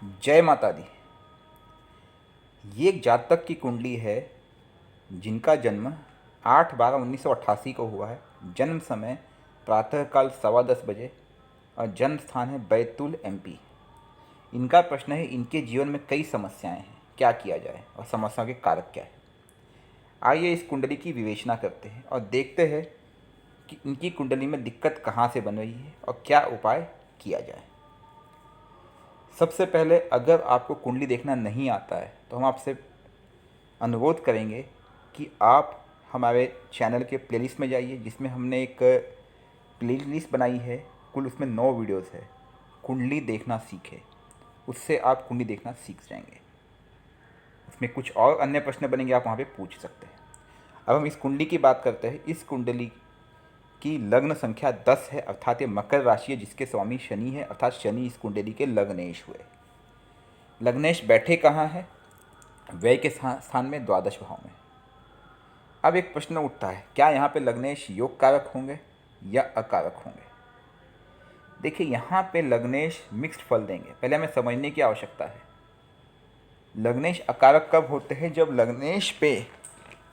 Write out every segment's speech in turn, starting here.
जय माता दी। ये एक जातक की कुंडली है जिनका जन्म 8/12/1988 को हुआ है। जन्म समय प्रातःकाल 10:15 बजे और जन्म स्थान है बैतूल एमपी। इनका प्रश्न है, इनके जीवन में कई समस्याएं हैं, क्या किया जाए और समस्याओं के कारक क्या है। आइए इस कुंडली की विवेचना करते हैं और देखते हैं कि इनकी कुंडली में दिक्कत कहाँ से बन रही है और क्या उपाय किया जाए। सबसे पहले, अगर आपको कुंडली देखना नहीं आता है तो हम आपसे अनुरोध करेंगे कि आप हमारे चैनल के प्लेलिस्ट में जाइए, जिसमें हमने एक प्लेलिस्ट बनाई है। कुल उसमें 9 वीडियोस है। कुंडली देखना सीखे, उससे आप कुंडली देखना सीख जाएंगे। उसमें कुछ और अन्य प्रश्न बनेंगे, आप वहाँ पे पूछ सकते हैं। अब हम इस कुंडली की बात करते हैं। इस कुंडली की लग्न संख्या 10 है, अर्थात ये मकर राशि है, जिसके स्वामी शनि है, अर्थात शनि इस कुंडली के लग्नेश हुए। लग्नेश बैठे कहाँ है? व्यय के स्थान में, द्वादश भाव में। अब एक प्रश्न उठता है, क्या यहाँ पे लग्नेश योग कारक होंगे या अकारक होंगे? देखिए, यहाँ पे लग्नेश मिक्स्ड फल देंगे। पहले हमें समझने की आवश्यकता है, लग्नेश अकारक कब होते हैं? जब लग्नेश पे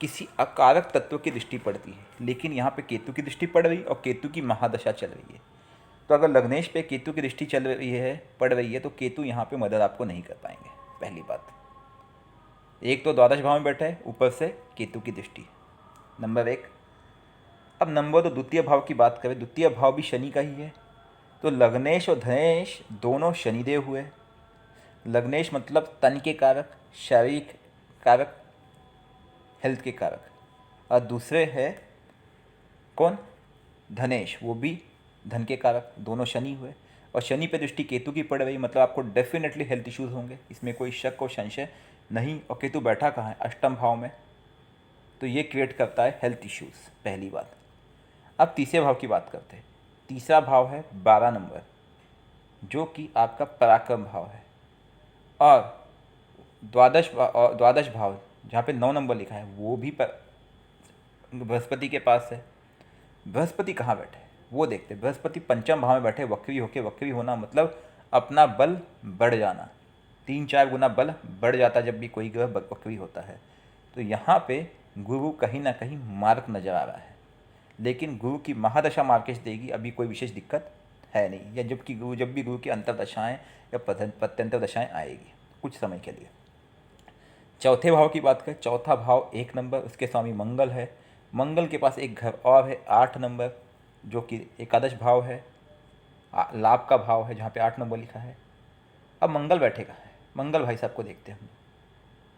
किसी अकारक तत्व की दृष्टि पड़ती है। लेकिन यहाँ पे केतु की दृष्टि पड़ रही और केतु की महादशा चल रही है। तो अगर लग्नेश पे केतु की दृष्टि चल रही है, पड़ रही है, तो केतु यहाँ पे मदद आपको नहीं कर पाएंगे। पहली बात, एक तो द्वादश भाव में बैठा है, ऊपर से केतु की दृष्टि, नंबर 1। अब नंबर 2, द्वितीय भाव की बात करें। द्वितीय भाव भी शनि का ही है, तो लग्नेश और धनेश दोनों शनिदेव हुए। लग्नेश मतलब तन के कारक, शारीरिक कारक, हेल्थ के कारक। और दूसरे है कौन? धनेश, वो भी धन के कारक, दोनों शनि हुए। और शनि पे दृष्टि केतु की पड़ रही, मतलब आपको डेफिनेटली हेल्थ इश्यूज़ होंगे, इसमें कोई शक और संशय नहीं। और केतु बैठा कहाँ है? अष्टम भाव में, तो ये क्रिएट करता है हेल्थ इश्यूज़, पहली बात। अब तीसरे भाव की बात करते हैं। तीसरा भाव है 12 नंबर, जो कि आपका पराक्रम भाव है। और द्वादश भाव जहाँ पे 9 नंबर लिखा है, वो भी बृहस्पति के पास है। बृहस्पति कहाँ बैठे हैं वो देखते हैं। बृहस्पति पंचम भाव में बैठे, वक्री होके। वक्री होना मतलब अपना बल बढ़ जाना, 3-4 गुना बल बढ़ जाता जब भी कोई ग्रह वक्री होता है। तो यहाँ पे गुरु कहीं ना कहीं मार्क नज़र आ रहा है, लेकिन गुरु की महादशा मार्केश देगी, अभी कोई विशेष दिक्कत है नहीं। या जब भी गुरु की अंतरदशाएँ या प्रत्यंतर दशाएँ आएगी कुछ समय के लिए। चौथे भाव की बात करें, चौथा भाव 1 नंबर, उसके स्वामी मंगल है। मंगल के पास एक घर और है 8 नंबर, जो कि एकादश भाव है, लाभ का भाव है, जहाँ पे 8 नंबर लिखा है। अब मंगल बैठेगा है, मंगल भाई साहब को देखते हैं हम।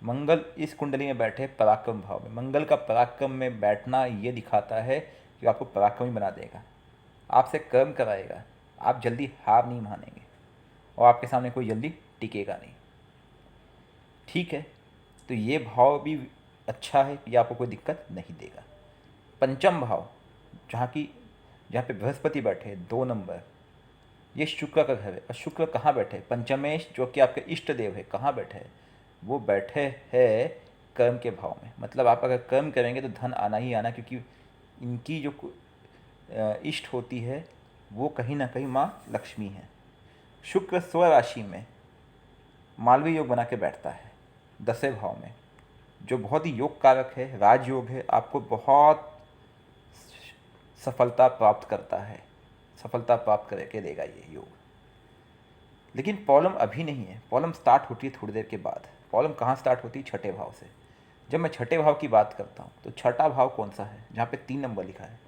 मंगल इस कुंडली में बैठे पराक्रम भाव में। मंगल का पराक्रम में बैठना ये दिखाता है कि आपको पराक्रमी बना देगा, आपसे कर्म कराएगा, आप जल्दी हार नहीं मानेंगे और आपके सामने कोई जल्दी टिकेगा नहीं। ठीक है, तो ये भाव भी अच्छा है, ये आपको कोई दिक्कत नहीं देगा। पंचम भाव जहाँ पे बृहस्पति बैठे 2 नंबर, ये शुक्र का घर है। और शुक्र कहाँ बैठे? पंचमेश, जो कि आपके इष्ट देव है, कहाँ बैठे हैं? वो बैठे हैं कर्म के भाव में। मतलब आप अगर कर्म करेंगे तो धन आना ही आना, क्योंकि इनकी जो इष्ट होती है वो कहीं ना कहीं माँ लक्ष्मी है। शुक्र स्व राशि में मालवीय योग बना के बैठता है 10वें भाव में, जो बहुत ही योग कारक है, राजयोग है। आपको बहुत सफलता प्राप्त करता है, सफलता प्राप्त करके देगा ये योग। लेकिन प्रॉब्लम अभी नहीं है, प्रॉब्लम स्टार्ट होती है थोड़ी देर के बाद। प्रॉब्लम कहाँ स्टार्ट होती है? छठे भाव से। जब मैं छठे भाव की बात करता हूँ तो छठा भाव कौन सा है? जहाँ पे 3 नंबर लिखा है।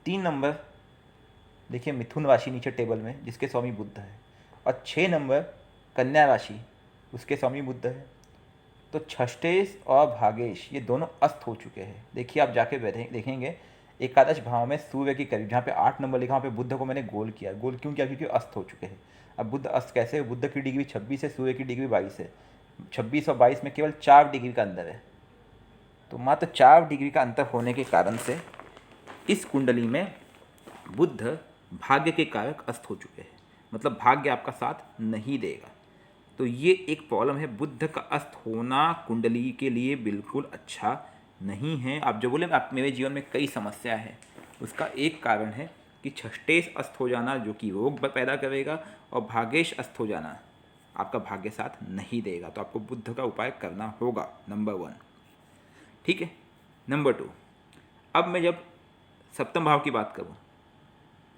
3 नंबर देखिए मिथुन राशि नीचे टेबल में, जिसके स्वामी बुध है। और 6 नंबर कन्या राशि, उसके स्वामी बुध है। तो छष्टेश और भागेश ये दोनों अस्त हो चुके हैं। देखिए आप जाके देखेंगे एकादश भाव में सूर्य के करीब, जहाँ पे 8 नंबर लिखा, वहाँ पे बुध को मैंने गोल किया। गोल क्यों किया? क्योंकि अस्त हो चुके हैं। अब बुध अस्त कैसे? बुध की डिग्री 26 है, सूर्य की डिग्री 22 है। 26 और 22 में केवल 4 डिग्री का अंतर है। तो मात्र 4 डिग्री का अंतर होने के कारण से इस कुंडली में बुध भाग्य के कारक अस्त हो चुके हैं, मतलब भाग्य आपका साथ नहीं देगा। तो ये एक प्रॉब्लम है। बुध का अस्त होना कुंडली के लिए बिल्कुल अच्छा नहीं है। आप जो बोले आप मेरे जीवन में कई समस्या है, उसका एक कारण है कि छष्टेश अस्त हो जाना, जो कि रोग पैदा करेगा, और भागेश अस्त हो जाना, आपका भाग्य साथ नहीं देगा। तो आपको बुध का उपाय करना होगा, नंबर 1। ठीक है। नंबर 2, अब मैं जब सप्तम भाव की बात करूँ,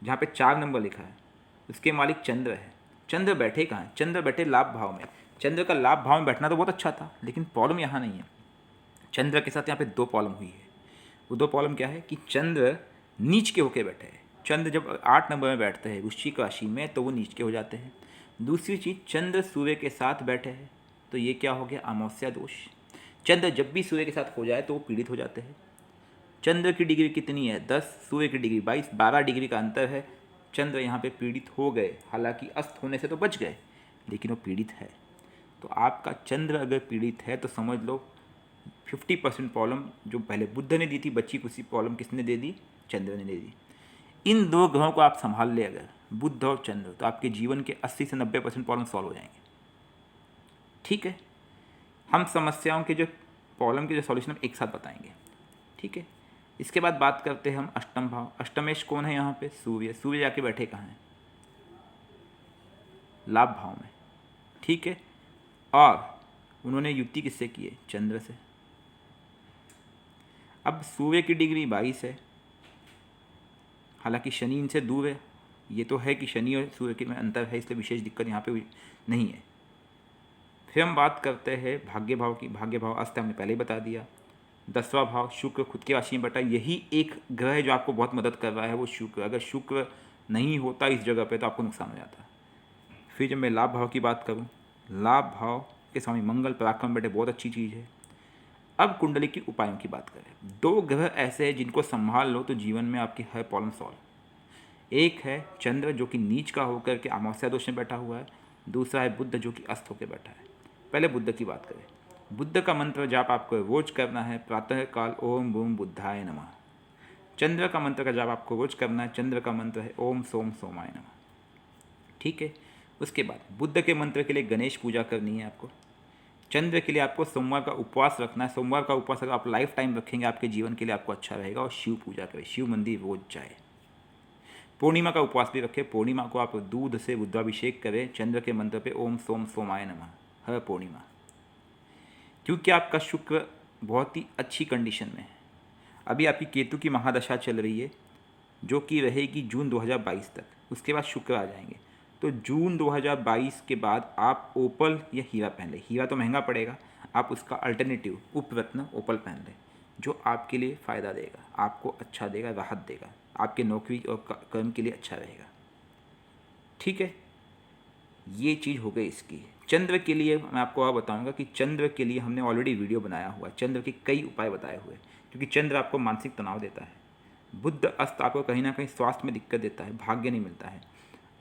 जहाँ पे 4 नंबर लिखा है, उसके मालिक चंद्र है। चंद्र बैठे कहाँ हैं? चंद्र बैठे लाभ भाव में। चंद्र का लाभ भाव में बैठना तो बहुत अच्छा था, लेकिन प्रॉब्लम यहाँ नहीं है। चंद्र के साथ यहाँ पे 2 प्रॉब्लम हुई है। वो 2 प्रॉब्लम क्या है कि चंद्र नीच के होके बैठे हैं। चंद्र जब 8 नंबर में बैठते हैं वृश्चिक राशि में, तो वो नीच के हो जाते हैं। दूसरी चीज़, चंद्र सूर्य के साथ बैठे हैं, तो ये क्या हो गया? अमावस्या दोष। चंद्र जब भी सूर्य के साथ हो जाए तो वो पीड़ित हो जाते हैं। चंद्र की डिग्री कितनी है? 10, सूर्य की डिग्री 22, 12 डिग्री का अंतर है। चंद्र यहाँ पे पीड़ित हो गए, हालांकि अस्त होने से तो बच गए, लेकिन वो पीड़ित है। तो आपका चंद्र अगर पीड़ित है तो समझ लो 50% प्रॉब्लम जो पहले बुध ने दी थी, बची कुछ प्रॉब्लम किसने दे दी? चंद्र ने दे दी। इन 2 ग्रहों को आप संभाल ले अगर, बुध और चंद्र, तो आपके जीवन के 80 से 90% प्रॉब्लम सॉल्व हो जाएंगे। ठीक है। हम समस्याओं के जो प्रॉब्लम के जो सॉल्यूशन हम एक साथ बताएंगे। ठीक है। इसके बाद बात करते हैं हम अष्टम भाव। अष्टमेश कौन है यहाँ पे? सूर्य। सूर्य जाके बैठे कहाँ हैं? लाभ भाव में। ठीक है। और उन्होंने युति किससे की है? चंद्र से। अब सूर्य की डिग्री 22 है, हालांकि शनि इनसे दूर है। ये तो है कि शनि और सूर्य के में अंतर है, इसलिए विशेष दिक्कत यहाँ पे नहीं है। फिर हम बात करते हैं भाग्य भाव की। भाग्य भाव अस्त हमने पहले ही बता दिया। 10वां भाव शुक्र खुद की राशि में बैठा, यही एक ग्रह है जो आपको बहुत मदद कर रहा है, वो शुक्र। अगर शुक्र नहीं होता इस जगह पे तो आपको नुकसान हो जाता। फिर जब मैं लाभ भाव की बात करूँ, लाभ भाव के स्वामी मंगल पराक्रम बैठे, बहुत अच्छी चीज़ है। अब कुंडली की उपायों की बात करें, 2 ग्रह ऐसे हैं जिनको संभाल लो तो जीवन में आपकी हर प्रॉब्लम सॉल्व। एक है चंद्र जो कि नीच का होकर के अमावस्या दोष में बैठा हुआ है, दूसरा है बुध जो कि अस्त होकर बैठा है। पहले बुध की बात करें। बुद्ध का मंत्र जाप आपको रोज करना है, प्रातः काल ओम बूम बुद्धाय नमः। चंद्र का मंत्र का जाप आपको रोज करना है, चंद्र का मंत्र है ओम सोम सोमाय नमः। ठीक है। उसके बाद बुद्ध के मंत्र के लिए गणेश पूजा करनी है आपको। चंद्र के लिए आपको सोमवार का उपवास रखना है। सोमवार का उपवास अगर आप लाइफ टाइम रखेंगे आपके जीवन के लिए आपको अच्छा रहेगा। और शिव पूजा करें, शिव मंदिर रोज जाए। पूर्णिमा का उपवास भी रखें। पूर्णिमा को आप दूध से रुद्राभिषेक करें चंद्र के मंत्र पे ओम सोम सोमाय नमः हर पूर्णिमा। क्योंकि आपका शुक्र बहुत ही अच्छी कंडीशन में है। अभी आपकी केतु की महादशा चल रही है जो कि रहेगी जून 2022 तक। उसके बाद शुक्र आ जाएंगे। तो जून 2022 के बाद आप ओपल या हीरा पहन लें। हीरा तो महंगा पड़ेगा, आप उसका अल्टरनेटिव उपरत्न ओपल पहन लें, जो आपके लिए फ़ायदा देगा, आपको अच्छा देगा, राहत देगा, आपके नौकरी और कर्म के लिए अच्छा रहेगा। ठीक है। ये चीज़ हो गई इसकी। चंद्र के लिए मैं आपको और बताऊंगा कि चंद्र के लिए हमने ऑलरेडी वीडियो बनाया हुआ है, चंद्र के कई उपाय बताए हुए, क्योंकि चंद्र आपको मानसिक तनाव देता है। बुध अस्त आपको कहीं ना कहीं स्वास्थ्य में दिक्कत देता है, भाग्य नहीं मिलता है।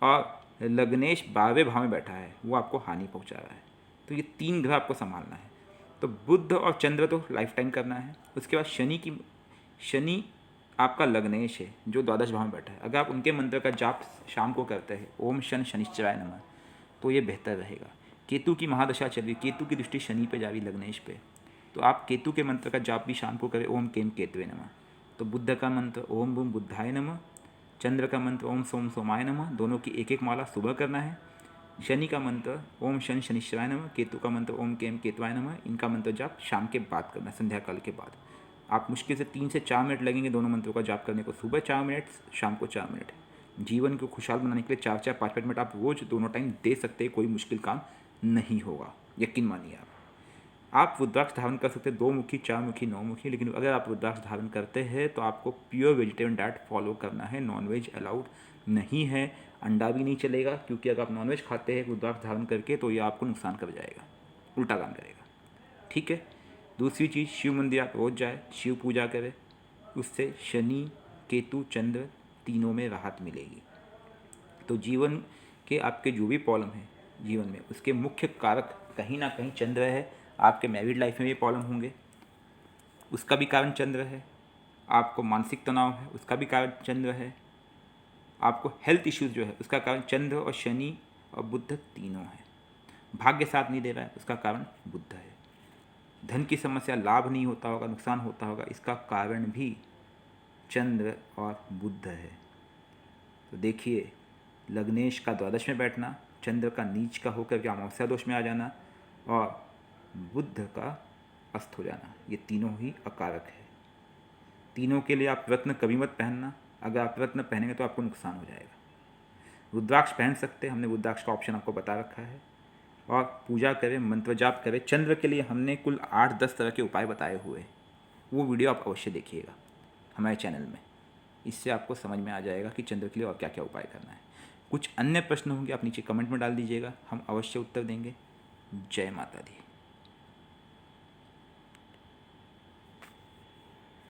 और लग्नेश 12वें भाव में बैठा है, वो आपको हानि पहुंचा रहा है। तो ये 3 ग्रह आपको संभालना है। तो बुध और चंद्र तो लाइफ टाइम करना है। उसके बाद शनि आपका लग्नेश है जो द्वादश भाव में बैठा है। अगर आप उनके मंत्र का जाप शाम को करते हैं ओम शन शनिश्चराय नमः, तो ये बेहतर रहेगा। केतु की महादशा चल रही, केतु की दृष्टि शनि पे जा रही, लग्नेश पे, तो आप केतु के मंत्र का जाप भी शाम को करें ओम केम केतुवे नमः। तो बुद्ध का मंत्र ओम बूम बुद्धाय नमः, चंद्र का मंत्र ओम सोम सोमाय नमः, दोनों की एक एक माला सुबह करना है। शनि का मंत्र ओम शन शनिश्चराय नमः, केतु का मंत्र ओम केम केतवाय नमः, इनका मंत्र जाप शाम के बाद करना है, संध्या काल के बाद। आप मुश्किल से 3 से 4 मिनट लगेंगे दोनों मंत्रों का जाप करने को, सुबह 4 मिनट, शाम को 4 मिनट। जीवन को खुशहाल बनाने के लिए 4-4, 5-5 मिनट आप रोज दोनों टाइम दे सकते हैं, कोई मुश्किल काम नहीं होगा, यकीन मानिए आप रुद्राक्ष धारण कर सकते हैं 2 मुखी, 4 मुखी, 9 मुखी, लेकिन अगर आप रुद्राक्ष धारण करते हैं तो आपको प्योर वेजिटेरियन डाइट फॉलो करना है, नॉनवेज अलाउड नहीं है, अंडा भी नहीं चलेगा, क्योंकि अगर आप नॉनवेज खाते हैं रुद्राक्ष धारण करके तो ये आपको नुकसान कर जाएगा, उल्टा काम करेगा। ठीक है। दूसरी चीज़, शिव मंदिर आप रोज जाए, शिव पूजा करें, उससे शनि केतु चंद्र तीनों में राहत मिलेगी। तो जीवन के आपके जो भी प्रॉब्लम है जीवन में, उसके मुख्य कारक कहीं ना कहीं चंद्र है। आपके मैरिड लाइफ में भी प्रॉब्लम होंगे, उसका भी कारण चंद्र है। आपको मानसिक तनाव है, उसका भी कारण चंद्र है। आपको हेल्थ इश्यूज़ जो है उसका कारण चंद्र और शनि और बुध तीनों है। भाग्य साथ नहीं दे रहा है, उसका कारण बुध है। धन की समस्या, लाभ नहीं होता होगा, नुकसान होता होगा, इसका कारण भी चंद्र और बुध है। तो देखिए, लग्नेश का द्वादश में बैठना, चंद्र का नीच का होकर के अमावस्या दोष में आ जाना और बुध का अस्त हो जाना, ये तीनों ही अकारक है। तीनों के लिए आप रत्न कभी मत पहनना, अगर आप रत्न पहनेंगे तो आपको नुकसान हो जाएगा। रुद्राक्ष पहन सकते हैं, हमने रुद्राक्ष का ऑप्शन आपको बता रखा है। और पूजा करें, मंत्र जाप करें। चंद्र के लिए हमने कुल 8-10 तरह के उपाय बताए हुए हैं, वो वीडियो आप अवश्य देखिएगा हमारे चैनल में। इससे आपको समझ में आ जाएगा कि चंद्र के लिए और क्या क्या उपाय करना है। कुछ अन्य प्रश्न होंगे आप नीचे कमेंट में डाल दीजिएगा, हम अवश्य उत्तर देंगे। जय माता दी।